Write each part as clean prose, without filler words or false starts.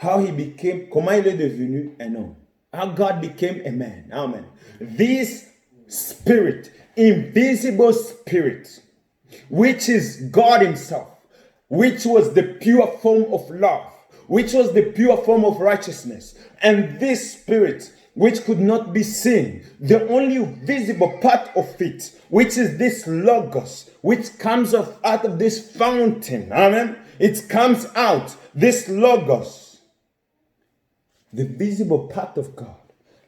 how he became, comment il est devenu un homme. How God became a man. Amen. This spirit, invisible spirit, which is God himself, which was the pure form of love, which was the pure form of righteousness, and this spirit, which could not be seen, the only visible part of it, which is this logos, which comes out of this fountain. Amen. It comes out, this logos, the visible part of God,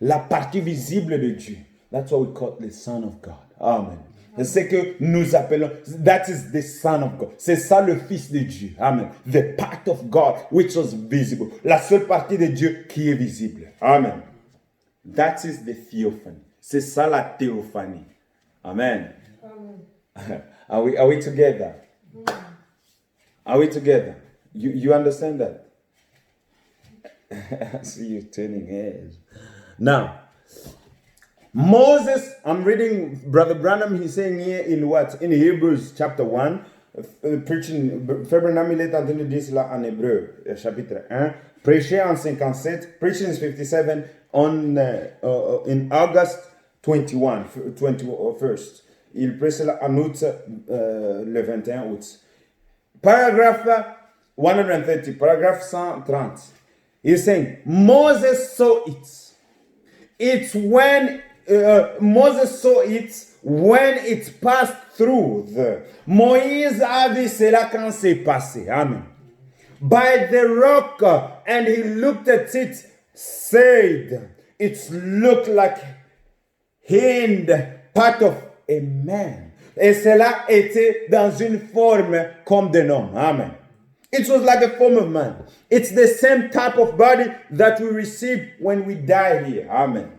la partie visible de Dieu. That's what we call the Son of God. Amen. C'est que nous appelons, that is the Son of God. C'est ça le Fils de Dieu. Amen. The part of God which was visible. La seule partie de Dieu qui est visible. Amen. That is the theophany. C'est ça la théophanie. Amen. Amen. Are we together? Are we together? You understand that? I see you turning heads. Now, Moses, I'm reading Brother Branham, he's saying here in what? In Hebrews chapter 1, preaching, Frère Branham, il est en train de dire cela en Hébreu, chapitre 1, prêché en 57, preaching in 57 in August 21st. Il prêche cela en août, le 21 août. Paragraph 130, paragraph 130. He's saying, Moses saw it. It's when Moses saw it when it passed through the. Moïse a vu cela quand c'est passé. Amen. By the rock, and he looked at it, said, it looked like hand, part of a man. Et cela était dans une forme comme d'un homme. Amen. It was like a form of man. It's the same type of body that we receive when we die here. Amen.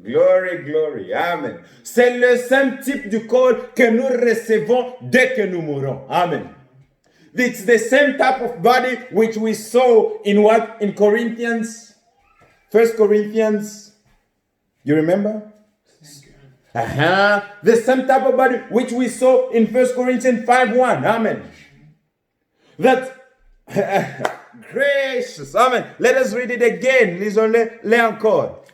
Glory, glory. Amen. C'est le même type de corps que nous recevons dès que nous mourons. Amen. It's the same type of body which we saw in what? In Corinthians? 1 Corinthians. You remember? The same type of body which we saw in 1 Corinthians 5:1. Amen. That gracious. Amen. Let us read it again. Lisons-le encore.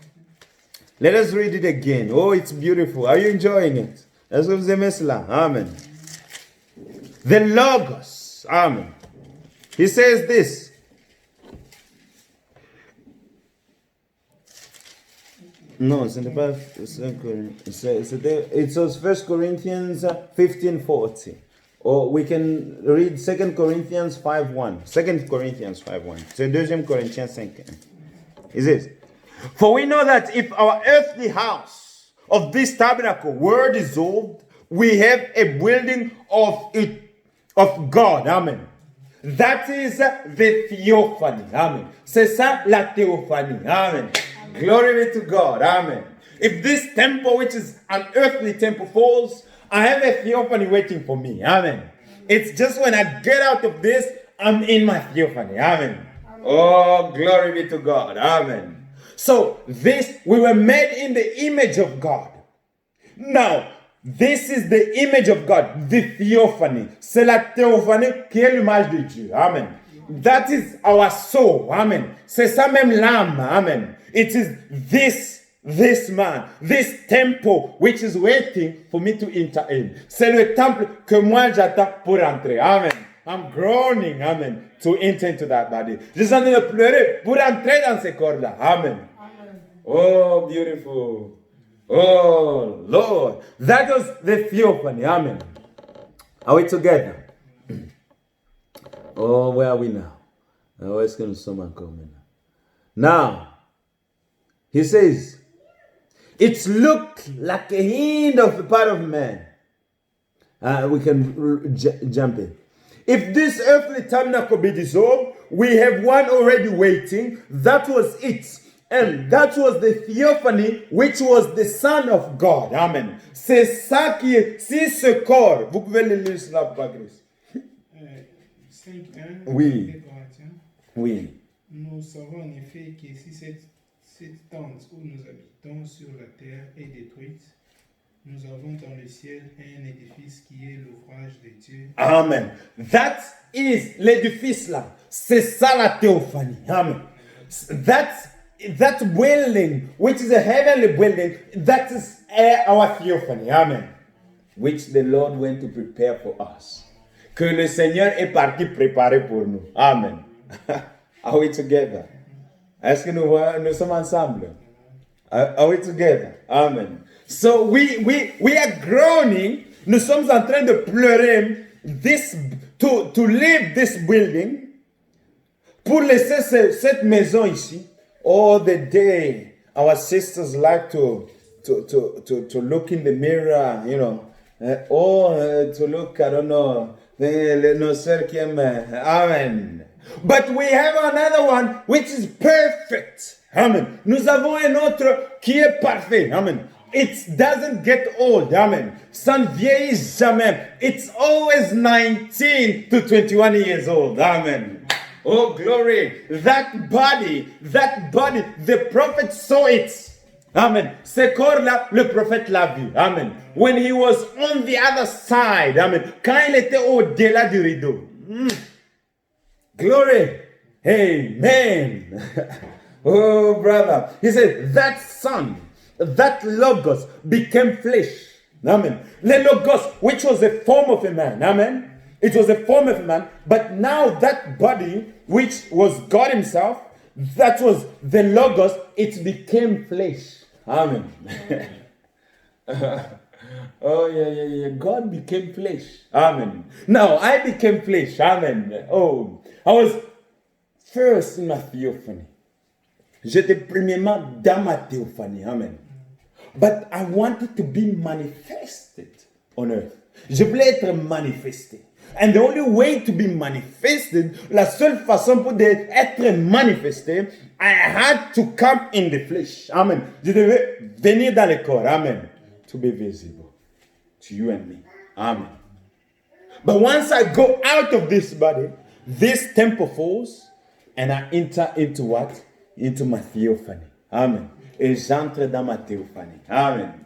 Let us read it again. Oh, it's beautiful. Are you enjoying it? Est-ce que vous aimez cela? Amen. The Logos. Amen. He says this. No, ce n'est pas 5 Corinthians. It says 1 Corinthians 15:40. Or we can read 2 Corinthians 5:1. 2 Corinthians 5:1. C'est 2 Corinthians 5:1. Is it? For we know that if our earthly house of this tabernacle were dissolved, we have a building of God. Amen. That is the theophany. Amen. C'est ça la théophanie. Amen. Glory be to God. Amen. If this temple, which is an earthly temple, falls, I have a theophany waiting for me. Amen. It's just when I get out of this, I'm in my theophany. Amen. Oh, glory be to God. Amen. So we were made in the image of God. Now, this is the image of God, the theophany. C'est la théophanie qui est l'image de Dieu. Amen. That is our soul. Amen. C'est ça même l'âme. Amen. It is this man, this temple which is waiting for me to enter in. C'est le temple que moi j'attends pour entrer. Amen. I'm groaning, amen, to enter into that body. Je suis en train de pleurer pour entrer dans ce corps-là. Amen. Amen. Oh, beautiful. Oh, Lord. That was the theophany. Amen. Are we together? Oh, where are we now? Oh, it's going to someone coming. Now, he says, it's looked like a hand of the part of man. We can jump in. If this earthly tabernacle be dissolved, we have one already waiting. That was it. And that was the theophany, which was the Son of God. Amen. C'est ça qui est, si ce corps, vous pouvez le lire cela, Papa Chris. 5.1. Oui. Oui. Nous savons en effet que si cette tente où nous habitons sur la terre est détruite, nous avons dans le ciel un édifice qui est l'ouvrage de Dieu. Amen. That is l'édifice là. C'est ça la théophanie. Amen. That building, which is a heavenly building, that is our theophany. Amen. Which the Lord went to prepare for us. Que le Seigneur est parti préparer pour nous. Amen. Are we together? Est-ce que nous sommes ensemble? Are we together? Amen. So we are groaning. Nous sommes en train de pleurer to leave this building, pour laisser cette maison ici. Oh, the day our sisters like to look in the mirror, you know, to look, I don't know, nos sœurs qui aiment, amen. But we have another one which is perfect, amen. Nous avons un autre qui est parfait, amen. It doesn't get old, amen. Ça ne vieillit jamais. It's always 19 to 21 years old, amen. Oh, glory. That body, the prophet saw it. Amen. Ce corps-là, le prophète l'a vu. Amen. When he was on the other side, amen. Quand il était au-delà du rideau. Glory. Amen. Oh, brother. He said, that son, that logos became flesh. Amen. The logos, which was a form of a man. Amen. It was a form of a man, but now that body, which was God himself, that was the logos, it became flesh. Amen. Oh, yeah. God became flesh. Amen. Now, I became flesh. Amen. Oh, I was first in my theophany. J'étais premièrement dans ma théophanie. Amen. But I wanted to be manifested on earth. Je voulais être manifesté. And the only way to be manifested, la seule façon pour être manifesté, I had to come in the flesh. Amen. Je devais venir dans le corps. Amen. To be visible to you and me. Amen. But once I go out of this body, this temple falls, and I enter into what? Into my theophany. Amen. Et j'entre dans ma théophanie. Amen.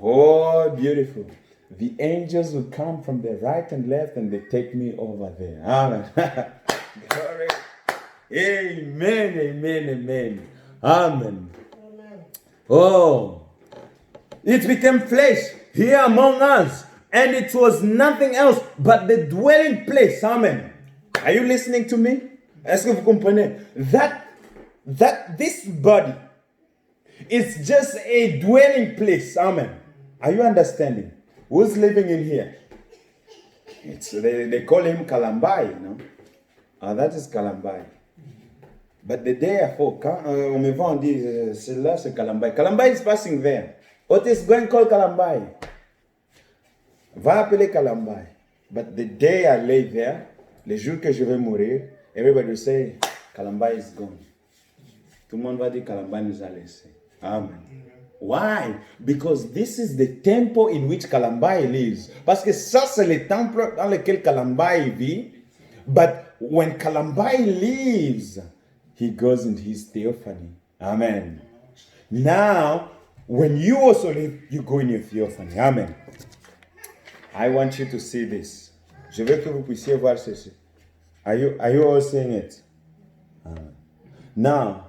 Oh, beautiful. The angels will come from the right and left and they take me over there. Amen. Glory. Amen. Amen. Oh, it became flesh here among us, and it was nothing else but the dwelling place. Amen. Are you listening to me? Est-ce que vous comprenez? That this body is just a dwelling place. Amen. Are you understanding? Who's living in here? They call him Kalambai, you know. That is Kalambai. But the day after, quand on me voit, on dit, celui-là, c'est Kalambai. Kalambai is passing there. Otis, go and call Kalambai. Va appeler Kalambai. But the day I lay there, le jour que je vais mourir, everybody will say, Kalambai is gone. Tout le monde va dire, Kalambai nous a laissé. Amen. Why? Because this is the temple in which Kalambai lives. Parce que ça, c'est le temple dans lequel Kalambai vit. But when Kalambai leaves, he goes into his theophany. Amen. Now, when you also live, you go in your theophany. Amen. I want you to see this. Je veux que vous puissiez voir ceci. Are you all seeing it? Amen. Now,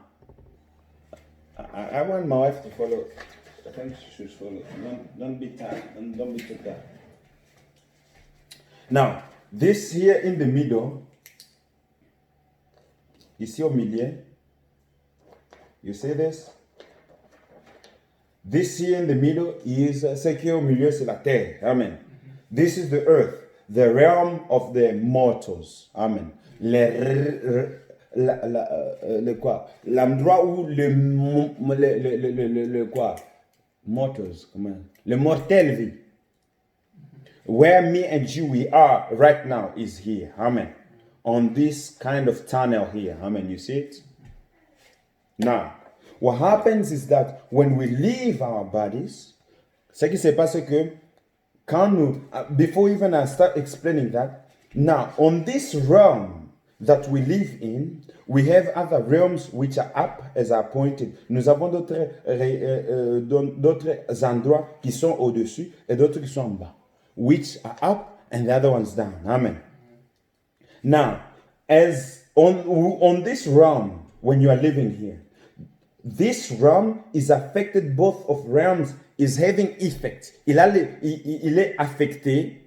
I want my wife to follow. I think she should follow. Don't be tired. Don't be too tired. Now, this here in the middle, ici au milieu, you see this? This here in the middle is, ce qui est au milieu, c'est la terre. Amen. This is the earth, the realm of the mortals. Amen. Le quoi? L'endroit où le quoi? Mortals, comment? Le mortel vit. Where me and you we are right now is here. Amen. On this kind of tunnel here. Amen. You see it? Now, what happens is that when we leave our bodies, ce qui se passe c'est que quand nous, before even I start explaining that, now on this realm that we live in, we have other realms which are up as I pointed. Nous avons d'autres endroits qui sont au-dessus et d'autres qui sont en bas, which are up and the other ones down. Amen. Now, as on this realm, when you are living here, this realm is affected, both of realms is having effect. Il est affecté,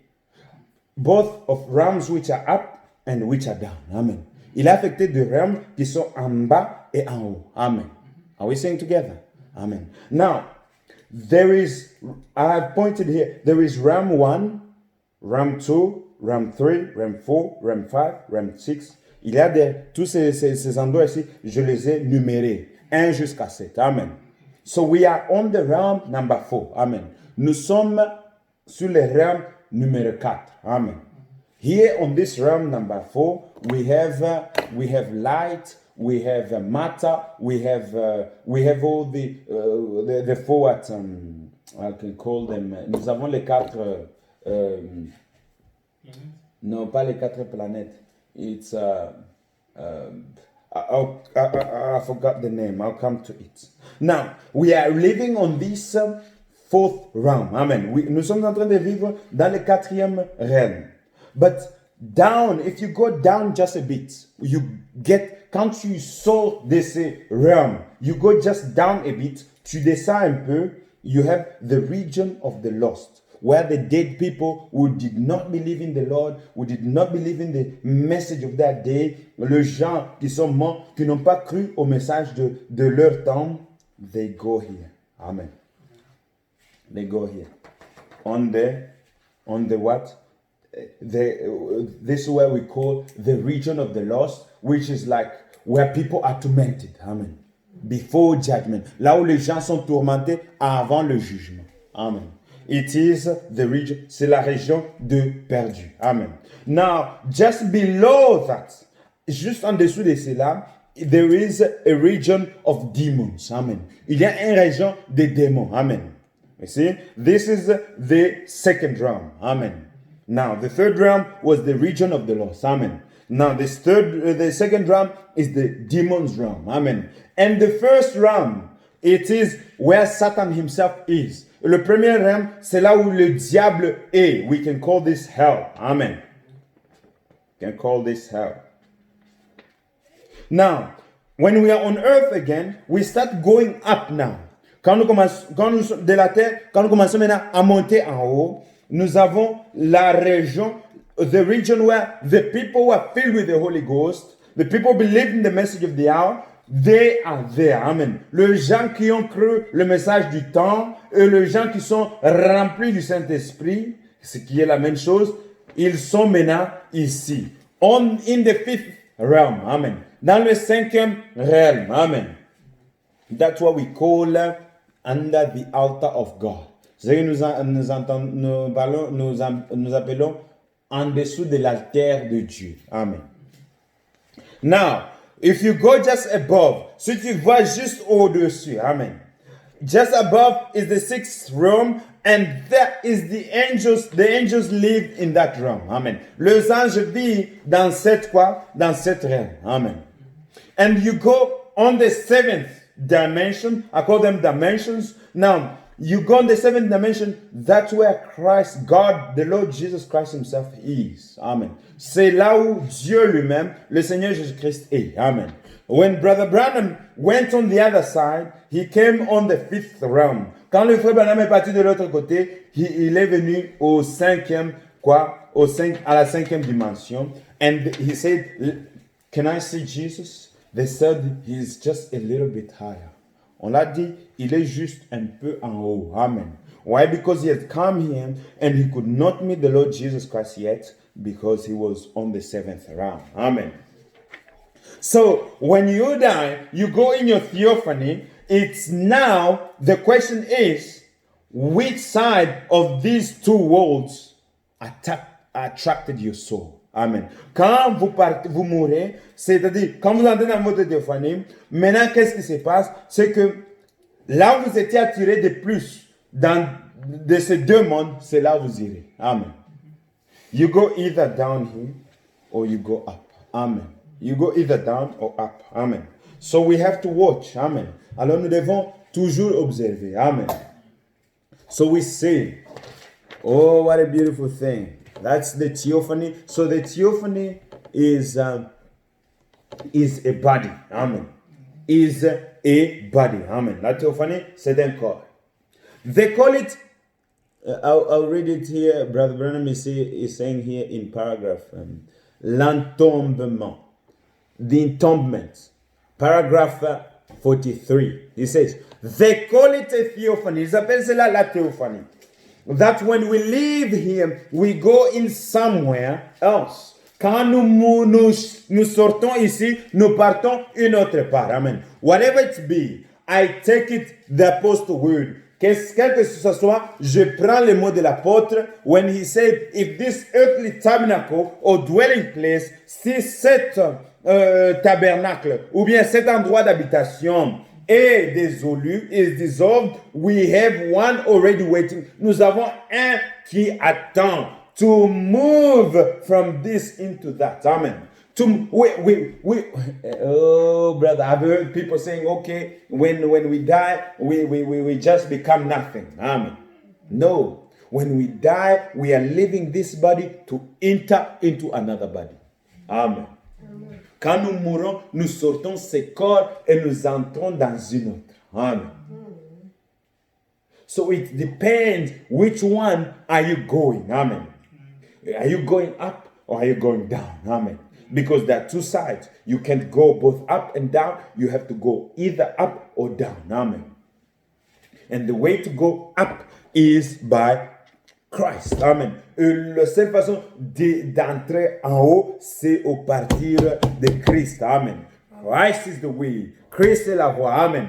both of realms which are up and which are down. Amen. Il est affecté de realms qui sont en bas et en haut. Amen. Are we saying together? Amen. Now, I have pointed here, there is realm 1, realm 2, realm 3, realm 4, realm 5, realm 6. Il y a tous ces endroits ici, je les ai numérés. 1 jusqu'à 7. Amen. So we are on the realm number 4. Amen. Nous sommes sur le realm numéro 4. Amen. Here on this realm number 4, we have light, we have matter, we have all the four what I can call them. Nous avons les 4 non, pas les 4 planètes. It's I forgot the name. I'll come to it. Now, we are living on this 4th realm. Amen. Nous sommes en train de vivre dans le 4e realm. But down, if you go down just a bit, you get, quand tu sors de ce realm, you go just down a bit, tu descends un peu, you have the region of the lost, where the dead people who did not believe in the Lord, who did not believe in the message of that day, les gens qui sont morts, qui n'ont pas cru au message de leur temps, they go here. Amen. They go here. On the what? This is where we call the region of the lost, which is like where people are tormented. Amen. Before judgment. Là où les gens sont tourmentés avant le jugement. Amen. It is the region, c'est la région de perdu. Amen. Now, just below that, juste en dessous de cela, there is a region of demons. Amen. Il y a une région des démons. Amen. You see, this is the second realm. Amen. Now, the third realm was the region of the lost. Amen. Now, the second realm is the demons realm. Amen. And the first realm, it is where Satan himself is. Le premier realm, c'est là où le diable est. We can call this hell. Amen. We can call this hell. Now, when we are on earth again, we start going up now. Quand nous de la terre, quand nous commençons maintenant à monter en haut, nous avons la région, the region where the people who are filled with the Holy Ghost, the people believe in the message of the hour, they are there. Amen. Les gens qui ont cru le message du temps et les gens qui sont remplis du Saint-Esprit, ce qui est la même chose, ils sont maintenant ici. In the 5th realm. Amen. Dans le 5e realm. Amen. That's what we call under the altar of God. C'est ce que nous appelons en dessous de l'altère de Dieu. Amen. Now, if you go just above, si tu vois juste au-dessus, amen. Just above is the 6th realm, and that is the angels. The angels live in that realm, amen. Les anges vivent dans cette quoi? Dans cette realm, amen. And you go on the 7th dimension. I call them dimensions. Now, you go on the 7th dimension. That's where Christ, God, the Lord Jesus Christ himself is. Amen. C'est là où Dieu lui-même, le Seigneur Jésus-Christ est. Amen. When Brother Branham went on the other side, he came on the 5th realm. Quand le frère Branham est parti de l'autre côté, il est venu au 5e, à la 5e dimension. And he said, can I see Jesus? They said he's just a little bit higher. On l'a dit, il est juste un peu en haut. Amen. Why? Because he had come here and he could not meet the Lord Jesus Christ yet because he was on the 7th realm. Amen. So when you die, you go in your theophany. It's now, the question is, which side of these two worlds attracted your soul? Amen. Quand vous mourrez, c'est-à-dire, quand vous entrez dans votre théophanie, maintenant, qu'est-ce qui se passe? C'est que là où vous étiez attiré de plus de ces deux mondes, c'est là où vous irez. Amen. You go either down here or you go up. Amen. You go either down or up. Amen. So we have to watch. Amen. Alors nous devons toujours observer. Amen. So we say, oh, what a beautiful thing. That's the theophany. So the theophany is is a body. Amen. Is a body. Amen. La théophanie, c'est un corps. They call it, I'll read it here. Brother Branham is saying here in paragraph, l'entombement, the entombment. Paragraph 43. He says, they call it a theophany. Ils appellent cela la théophanie. That when we leave here, we go in somewhere else. Quand nous sortons ici, nous partons une autre part. Amen. Whatever it be, I take it the apostle word. Quel que ce soit, je prends le mot de l'apôtre when he said, if this earthly tabernacle or dwelling place, si cet tabernacle ou bien cet endroit d'habitation est dissolu, is dissolved, we have one already waiting. Nous avons un qui attend. To move from this into that. Amen. Oh, brother, I've heard people saying, okay, when we die, we just become nothing. Amen. No. When we die, we are leaving this body to enter into another body. Amen. Amen. Quand nous mourons, nous sortons ce corps et nous entrons dans une autre. Amen. So it depends which one are you going. Amen. Are you going up or are you going down? Amen. Because there are two sides. You can't go both up and down. You have to go either up or down. Amen. And the way to go up is by Christ. Amen. La seule façon d'entrer en haut, c'est au partir de Christ. Amen. Christ is the way. Christ est la voie. Amen.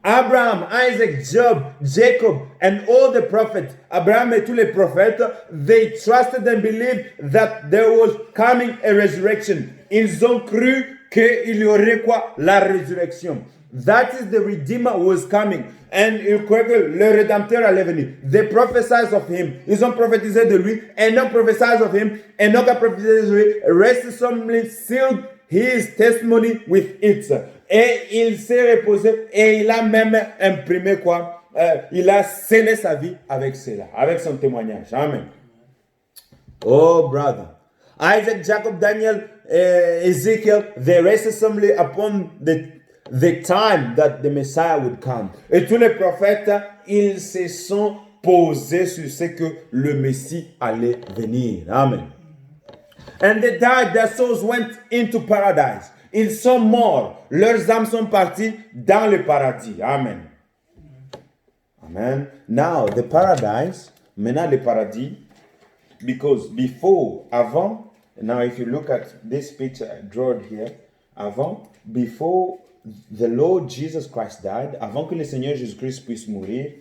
Abraham, Isaac, Job, Jacob, and all the prophets, Abraham et tous les prophètes, they trusted and believed that there was coming a resurrection. Ils ont cru qu'il y aurait quoi? La résurrection. That is the Redeemer was coming. And ils croient que le Rédempteur allait venir. They prophesied of him. Ils ont prophétisé de lui. Enoch prophesied of him. Enoch a prophétisé de lui. Rest solemnly sealed his testimony with it. Et il s'est reposé et il a même imprimé quoi? Il a scellé sa vie avec cela, avec son témoignage. Amen. Oh, brother. Isaac, Jacob, Daniel, Ezekiel, they rested solemnly upon the time that the Messiah would come. Et tous les prophètes, ils se sont posés sur ce que le Messie allait venir. Amen. And they died, their souls went into paradise. Ils sont morts, leurs âmes sont parties dans le paradis. Amen. Amen. Now, the paradise, maintenant le paradis, because before, avant, now if you look at this picture drawn here, avant, before the Lord Jesus Christ died, avant que le Seigneur Jésus-Christ puisse mourir,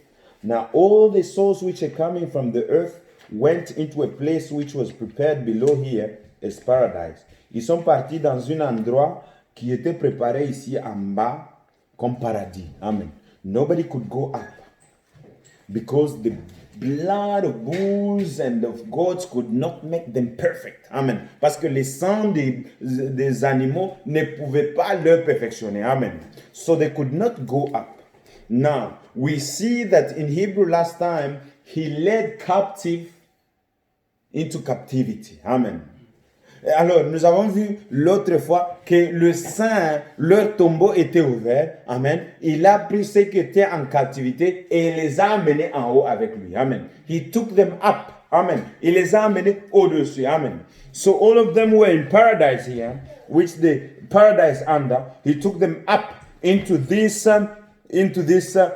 now all the souls which are coming from the earth went into a place which was prepared below here as paradise. Ils sont partis dans un endroit qui était préparé ici en bas comme paradis. Amen. Nobody could go up because the blood of bulls and of goats could not make them perfect. Amen. Parce que les sangs des animaux ne pouvaient pas leur perfectionner. Amen. So they could not go up. Now, we see that in Hebrew last time, he led captive into captivity. Amen. Alors, nous avons vu l'autre fois que le saint, leur tombeau était ouvert. Amen. Il a pris ceux qui étaient en captivité et il les a amenés en haut avec lui. Amen. He took them up. Amen. Il les a amenés au-dessus. Amen. So all of them were in paradise here, which the paradise under. He took them up into this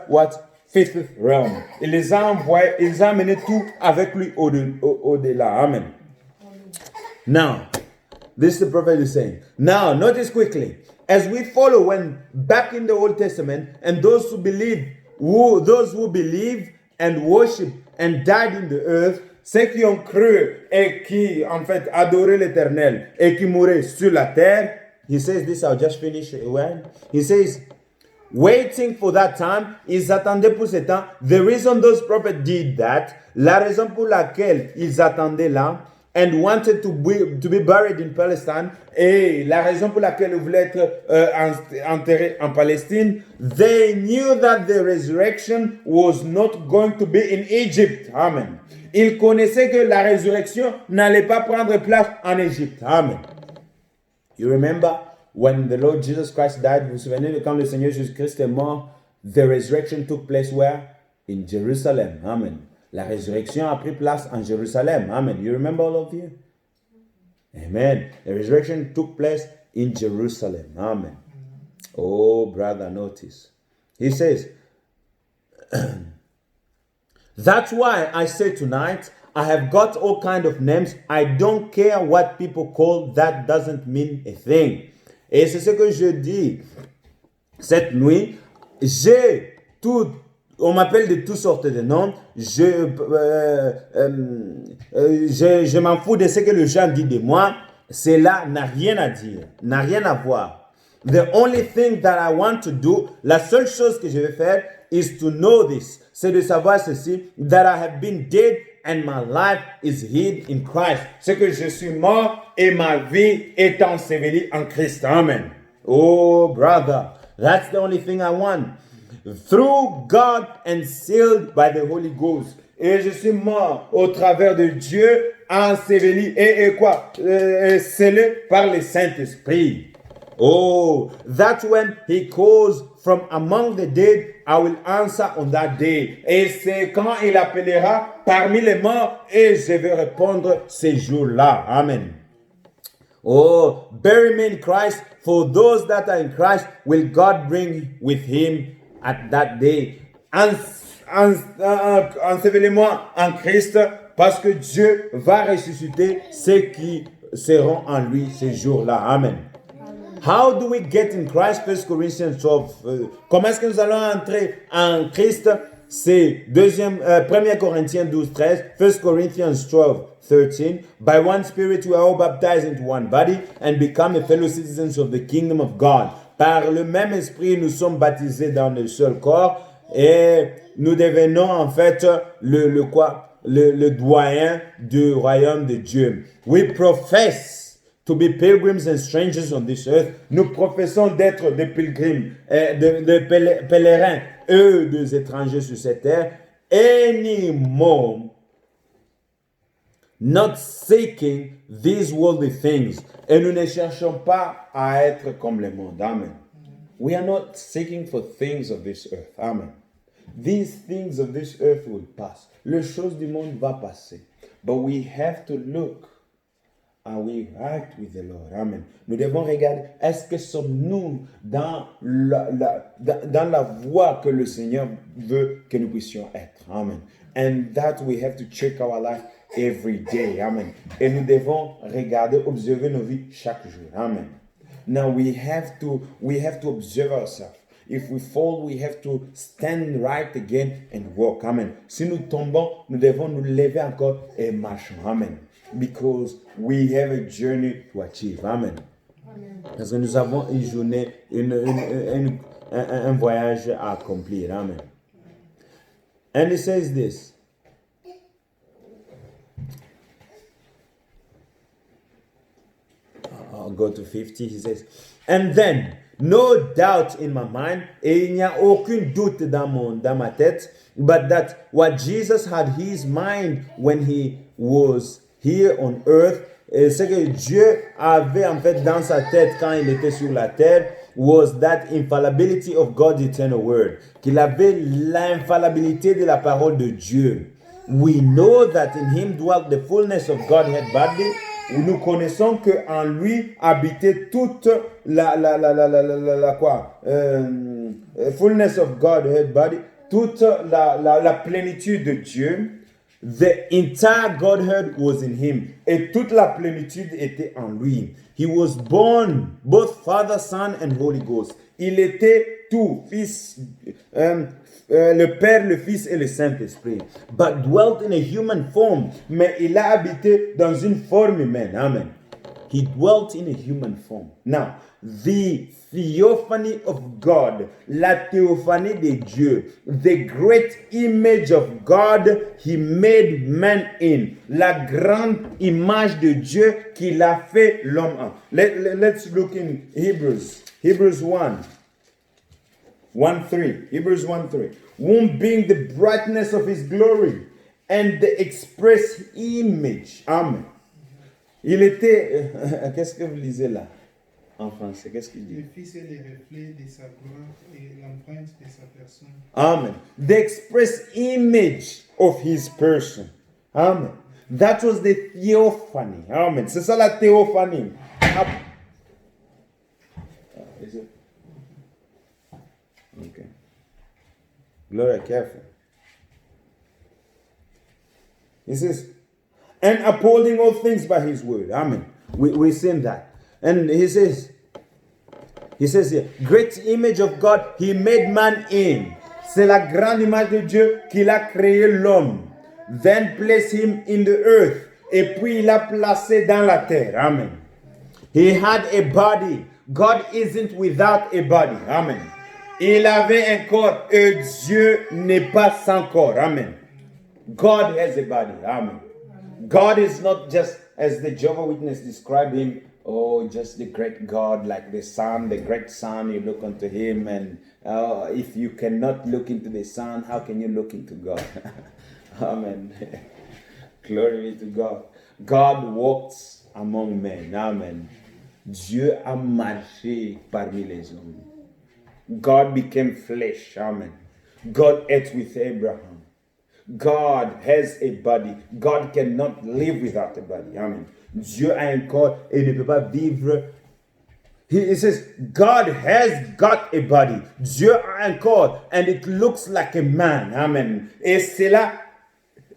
what? Fifth realm. Il les a envoyés, il les a amenés tout avec lui au-delà. Amen. Now, this is the prophet is saying. Now, notice quickly, as we follow when back in the Old Testament, and those who believe and worship and died in the earth, ceux qui ont cru et qui, en fait, adoraient l'Éternel et qui mouraient sur la terre, he says this, I'll just finish it. He says, waiting for that time, ils attendaient pour ce temps. The reason those prophets did that, la raison pour laquelle ils attendaient là, and wanted to be buried in Palestine, et la raison pour laquelle ils voulaient être enterrés en Palestine, they knew that the resurrection was not going to be in Egypt. Amen. Ils connaissaient que la résurrection n'allait pas prendre place en Égypte. Amen. You remember when the Lord Jesus Christ died, vous vous souvenez de quand le Seigneur Jésus-Christ est mort, the resurrection took place where? In Jerusalem. Amen. La résurrection a pris place en Jérusalem. Amen. You remember all of you? Amen. The resurrection took place in Jerusalem. Amen. Oh, brother, notice. He says, that's why I say tonight, I have got all kind of names. I don't care what people call. That doesn't mean a thing. Et c'est ce que je dis cette nuit. J'ai tout, on m'appelle de toutes sortes de noms. Je m'en fous de ce que les gens disent de moi. Cela n'a rien à dire, n'a rien à voir. The only thing that I want to do, la seule chose que je vais faire, is to know this. C'est de savoir ceci, that I have been dead and my life is hid in Christ. C'est que je suis mort et ma vie est ensevelie en Christ. Amen. Oh, brother, that's the only thing I want. Through God and sealed by the Holy Ghost. Et je suis mort au travers de Dieu, enseveli et quoi? Scellé par le Saint-Esprit. Oh, that's when he calls from among the dead, I will answer on that day. Et c'est quand il appellera parmi les morts et je vais répondre ces jours-là. Amen. Oh, bury me in Christ. For those that are in Christ, will God bring with him at that day. Ensevelez-moi en Christ parce que Dieu va ressusciter ceux qui seront en lui ces jours-là. Amen. How do we get in Christ? 1 Corinthians 12. Comment est-ce que nous allons entrer en Christ? C'est 1 Corinthiens 12, 13. 1 Corinthians 12, 13. By one Spirit we are all baptized into one body and become a fellow citizens of the kingdom of God. Par le même esprit, nous sommes baptisés dans le seul corps et nous devenons en fait le doyen du royaume de Dieu. We profess to be pilgrims and strangers on this earth. Nous professons d'être des pilgrims, des pèlerins, eux des étrangers sur cette terre. Anymore, not seeking these worldly things. Et nous ne cherchons pas à être comme le monde. Amen. We are not seeking for things of this earth. Amen. These things of this earth will pass. Les choses du monde va passer. But we have to look. Are we right with the Lord? Amen. Nous devons regarder, est-ce que sommes-nous dans la voie que le Seigneur veut que nous puissions être? Amen. And that we have to check our life every day. Amen. Et nous devons regarder, observer nos vies chaque jour. Amen. Now we have to observe ourselves. If we fall, we have to stand right again and walk. Amen. Si nous tombons, nous devons nous lever encore et marcher. Amen. Because we have a journey to achieve. Amen. Amen. Parce que nous avons une journée, un voyage à accomplir. Amen. And he says this. I'll go to 50. He says, and then, no doubt in my mind, et il n'y a aucun doute dans ma tête, but that what Jesus had his mind when he was here on earth, et ce que Dieu avait en fait dans sa tête quand il était sur la terre, was that infallibility of God's eternal word. Qu'il avait l'infaillibilité de la parole de Dieu. We know that in him dwelt the fullness of Godhead bodily. Nous connaissons que en lui habitait toute fullness of Godhead body, toute la plénitude de Dieu. The entire Godhead was in him. Et toute la plénitude était en lui. He was born, both Father, Son and Holy Ghost. Il était tout, Fils, le Père, le Fils et le Saint-Esprit. But dwelt in a human form. Mais il a habité dans une forme humaine. Amen. He dwelt in a human form. Now, the theophany of God, la théophanie de Dieu, the great image of God he made man in, la grande image de Dieu qu'il a fait l'homme en. Let's look in Hebrews 1:3. Hebrews 1:3. Whom being the brightness of his glory and the express image. Amen. Il était, qu'est-ce que vous lisez là? en français? Qu'est-ce qu'il dit? Le Fils est le reflet de sa gloire et l'empreinte de sa personne. Amen. The express image of his person. Amen. That was the theophany. Amen. C'est ça la théophanie. Is it? Okay. Gloria, careful. He says, and upholding all things by his word. Amen. We sing that. And he says here, great image of God, he made man in. C'est la grande image de Dieu qu'il a créé l'homme. Then placed him in the earth. Et puis il l'a placé dans la terre. Amen. He had a body. God isn't without a body. Amen. Il avait un corps et Dieu n'est pas sans corps. Amen. God has a body. Amen. God is not just, as the Jehovah's Witness describe him, oh, just the great God, like the sun, the great sun, you look unto him, and if you cannot look into the sun, how can you look into God? Amen. Glory be to God. God walks among men. Amen. Dieu a marché parmi les hommes. God became flesh. Amen. God ate with Abraham. God has a body. God cannot live without a body. Amen. Dieu a un corps et ne peut pas vivre. He says, God has got a body. Dieu a un corps and it looks like a man. Amen. Et c'est là,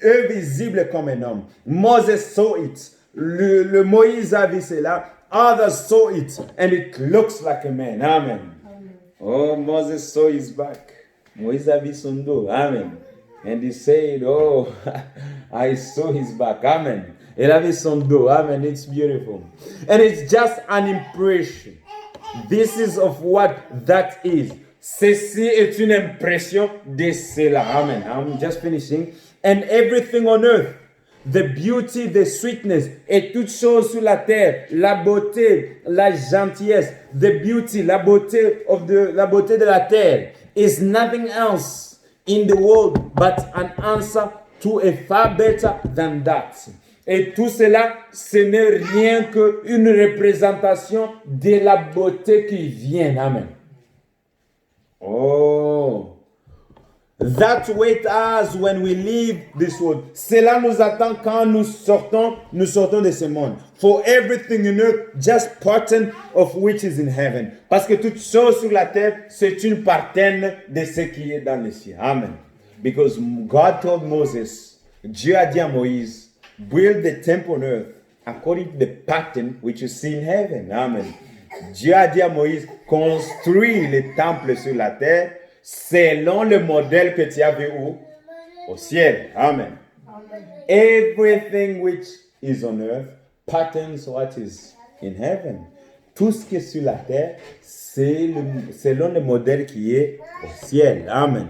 invisible comme un homme. Moses saw it. Le Moïse a vu cela. Others saw it and it looks like a man. Amen. Oh, Moses saw his back. Moïse a vu son dos. Amen. And he said, oh, I saw his back. Amen. Il avait son dos. Amen. It's beautiful. And it's just an impression. This is of what that is. Ceci est une impression de cela. Amen. I'm just finishing. And everything on earth, the beauty, the sweetness, et toutes choses sur la terre, la beauté, la gentillesse, the beauty, la beauté de la terre, is nothing else in the world but an answer to a far better than that. Et tout cela, ce n'est rien qu'une représentation de la beauté qui vient. Amen. Oh. That waits us when we leave this world. Cela nous attend quand nous sortons de ce monde. For everything in earth, just parten of which is in heaven. Parce que toute chose sur la terre, c'est une partaine de ce qui est dans les cieux. Amen. Because God told Moses, Dieu a dit à Moïse, build the temple on earth according to the pattern which you see in heaven. Amen. Dieu a dit à Moïse, construis le temple sur la terre selon le modèle que tu as vu où? Au ciel. Amen. Amen. Everything which is on earth patterns what is in heaven. Tout ce qui est sur la terre, c'est selon le modèle qui est au ciel. Amen.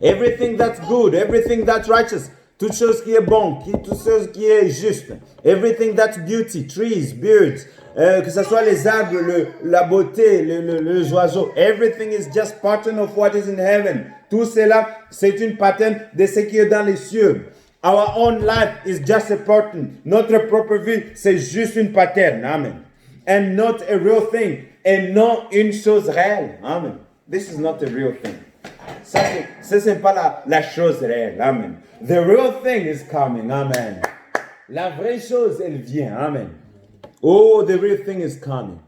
Everything that's good, everything that's righteous, toute chose qui est bon, toute chose qui est juste, everything that's beauty, trees, birds, que ce soit les arbres, la beauté, les oiseaux, everything is just pattern of what is in heaven. Tout cela, c'est une pattern de ce qui est dans les cieux. Our own life is just a pattern. Notre propre vie, c'est juste une pattern. Amen. And not a real thing. Et non une chose réelle. Amen. This is not a real thing. Ça, c'est pas la chose réelle. Amen. The real thing is coming. Amen. La vraie chose, elle vient. Amen. Oh, the real thing is coming.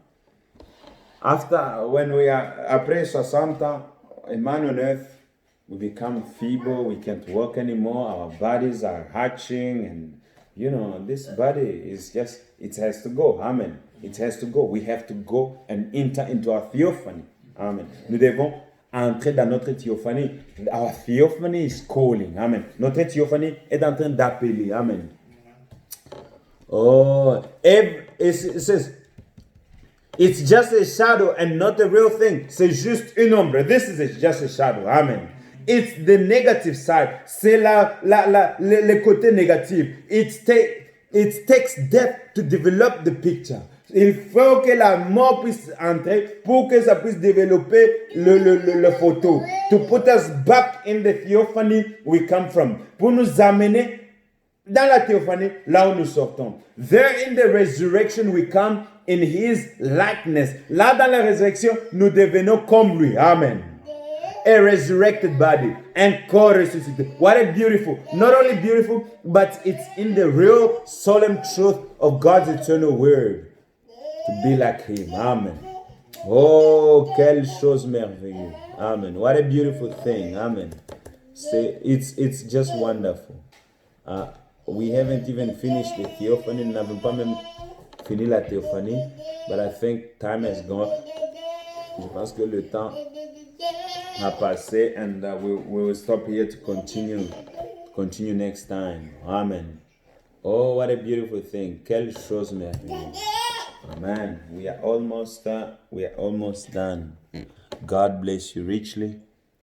Après 60 ans, a man on earth, we become feeble, we can't walk anymore, our bodies are hatching, and this body is just, it has to go. Amen. It has to go. We have to go and enter into our theophany. Amen. Nous devons entrer dans notre théophanie. Our theophany is calling. Amen. Notre théophanie est en train d'appeler. Amen. Oh, it says, it's just a shadow and not a real thing. C'est juste une ombre. This is just a shadow. Amen. It's the negative side. C'est le côté négatif. It takes death to develop the picture. Il faut que la mort puisse entrer pour que ça puisse développer le photo. To put us back in the theophany we come from. Pour nous amener dans la théophanie, là où nous sortons. There in the resurrection we come in his likeness. Là, dans la résurrection, nous devenons comme lui. Amen. A resurrected body and co-ressuscité. What a beautiful, not only beautiful, but it's in the real solemn truth of God's eternal word to be like him. Amen. Oh, quelle chose merveilleuse. Amen. What a beautiful thing. Amen. Say, it's just wonderful. We haven't even finished the theophany. Nous n'avons pas même fini la théophanie, but I think time has gone. Je pense que le temps a passé, and we will stop here to continue next time. Amen. Oh, what a beautiful thing. Quelle chose merveilleuse. Amen. We are almost done. God bless you richly.